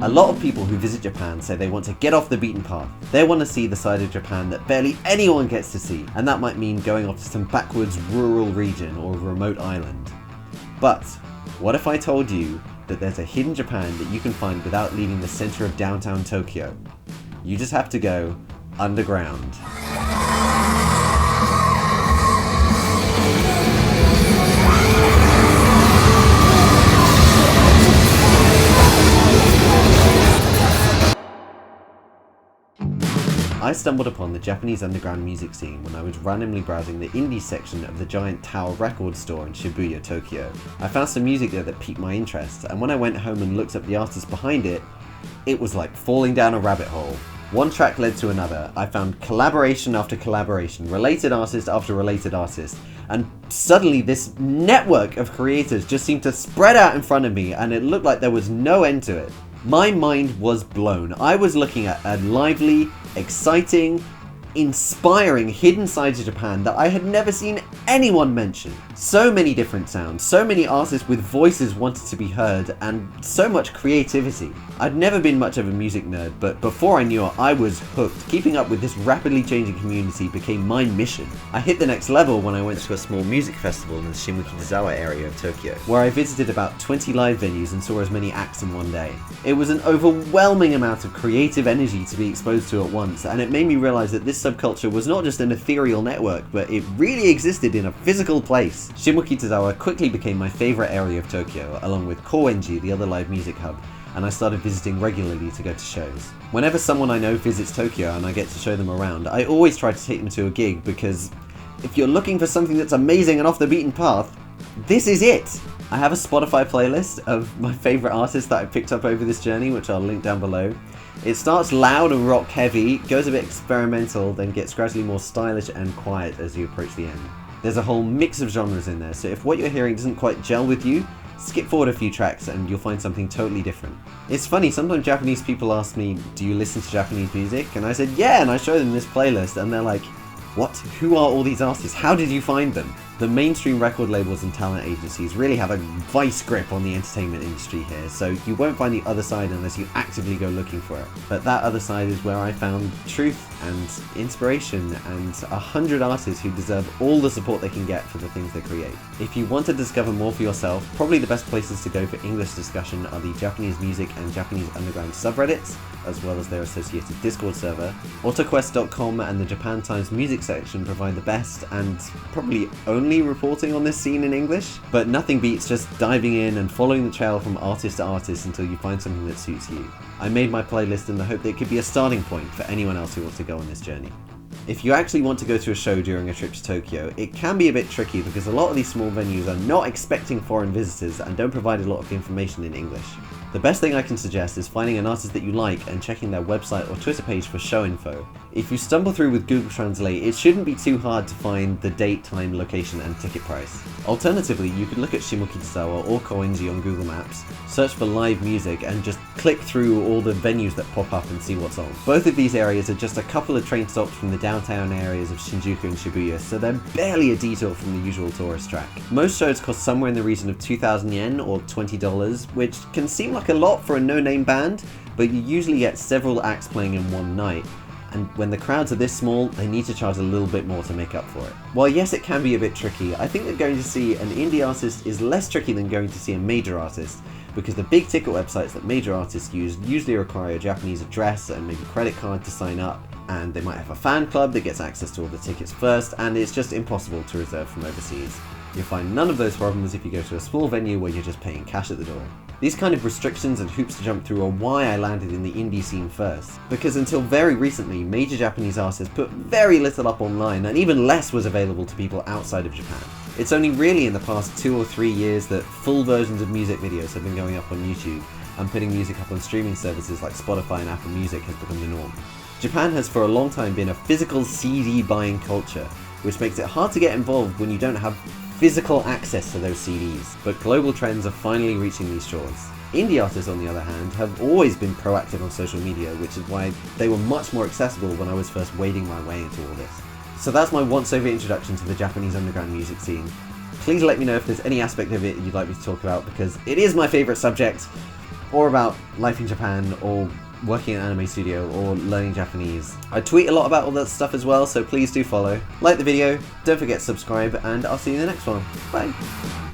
A lot of people who visit Japan say they want to get off the beaten path. They want to see the side of Japan that barely anyone gets to see, and that might mean going off to some backwoods rural region or a remote island. But what if I told you that there's a hidden Japan that you can find without leaving the center of downtown Tokyo? You just have to go underground. I stumbled upon the Japanese underground music scene when I was randomly browsing the indie section of the giant Tower record store in Shibuya, Tokyo. I found some music there that piqued my interest, and when I went home and looked up the artists behind it, it was like falling down a rabbit hole. One track led to another. I found collaboration after collaboration, related artist after related artist, and suddenly this network of creators just seemed to spread out in front of me, and it looked like there was no end to it. My mind was blown. I was looking at a lively, exciting, inspiring hidden sides of Japan that I had never seen anyone mention. So many different sounds, so many artists with voices wanted to be heard, and so much creativity. I'd never been much of a music nerd, but before I knew it, I was hooked. Keeping up with this rapidly changing community became my mission. I hit the next level when I went to a small music festival in the Shimokitazawa area of Tokyo, where I visited about 20 live venues and saw as many acts in one day. It was an overwhelming amount of creative energy to be exposed to at once, and it made me realize that this subculture was not just an ethereal network, but it really existed in a physical place. Shimokitazawa quickly became my favorite area of Tokyo, along with Koenji, the other live music hub, and I started visiting regularly to go to shows. Whenever someone I know visits Tokyo and I get to show them around, I always try to take them to a gig, because if you're looking for something that's amazing and off the beaten path, this is it! I have a Spotify playlist of my favorite artists that I picked up over this journey, which I'll link down below. It starts loud and rock heavy, goes a bit experimental, then gets gradually more stylish and quiet as you approach the end. There's a whole mix of genres in there, so if what you're hearing doesn't quite gel with you, skip forward a few tracks and you'll find something totally different. It's funny, sometimes Japanese people ask me, do you listen to Japanese music? And I said, yeah, and I show them this playlist and they're like, what? Who are all these artists? How did you find them? The mainstream record labels and talent agencies really have a vice grip on the entertainment industry here, so you won't find the other side unless you actively go looking for it. But that other side is where I found truth and inspiration and 100 artists who deserve all the support they can get for the things they create. If you want to discover more for yourself, probably the best places to go for English discussion are the Japanese Music and Japanese Underground subreddits, as well as their associated Discord server. Otaquest.com and the Japan Times music section provide the best and probably only reporting on this scene in English, but nothing beats just diving in and following the trail from artist to artist until you find something that suits you. I made my playlist in the hope that it could be a starting point for anyone else who wants to go on this journey. If you actually want to go to a show during a trip to Tokyo, it can be a bit tricky because a lot of these small venues are not expecting foreign visitors and don't provide a lot of information in English. The best thing I can suggest is finding an artist that you like and checking their website or Twitter page for show info. If you stumble through with Google Translate, it shouldn't be too hard to find the date, time, location, and ticket price. Alternatively, you could look at Shimokitazawa or Koenji on Google Maps, search for live music, and just click through all the venues that pop up and see what's on. Both of these areas are just a couple of train stops from the downtown areas of Shinjuku and Shibuya, so they're barely a detour from the usual tourist track. Most shows cost somewhere in the region of 2,000 yen or $20, which can seem like a lot for a no-name band, but you usually get several acts playing in one night. And when the crowds are this small, they need to charge a little bit more to make up for it. While yes, it can be a bit tricky, I think that going to see an indie artist is less tricky than going to see a major artist, because the big ticket websites that major artists use usually require a Japanese address and maybe credit card to sign up, and they might have a fan club that gets access to all the tickets first, and it's just impossible to reserve from overseas. You'll find none of those problems if you go to a small venue where you're just paying cash at the door. These kind of restrictions and hoops to jump through are why I landed in the indie scene first, because until very recently, major Japanese artists put very little up online, and even less was available to people outside of Japan. It's only really in the past 2 or 3 years that full versions of music videos have been going up on YouTube, and putting music up on streaming services like Spotify and Apple Music has become the norm. Japan has for a long time been a physical CD buying culture, which makes it hard to get involved when you don't have physical access to those CDs, but global trends are finally reaching these shores. Indie artists, on the other hand, have always been proactive on social media, which is why they were much more accessible when I was first wading my way into all this. So that's my once-over introduction to the Japanese underground music scene. Please let me know if there's any aspect of it you'd like me to talk about, because it is my favourite subject, or about life in Japan, or working at an anime studio, or learning Japanese. I tweet a lot about all that stuff as well, so please do follow. Like the video, don't forget to subscribe, and I'll see you in the next one. Bye!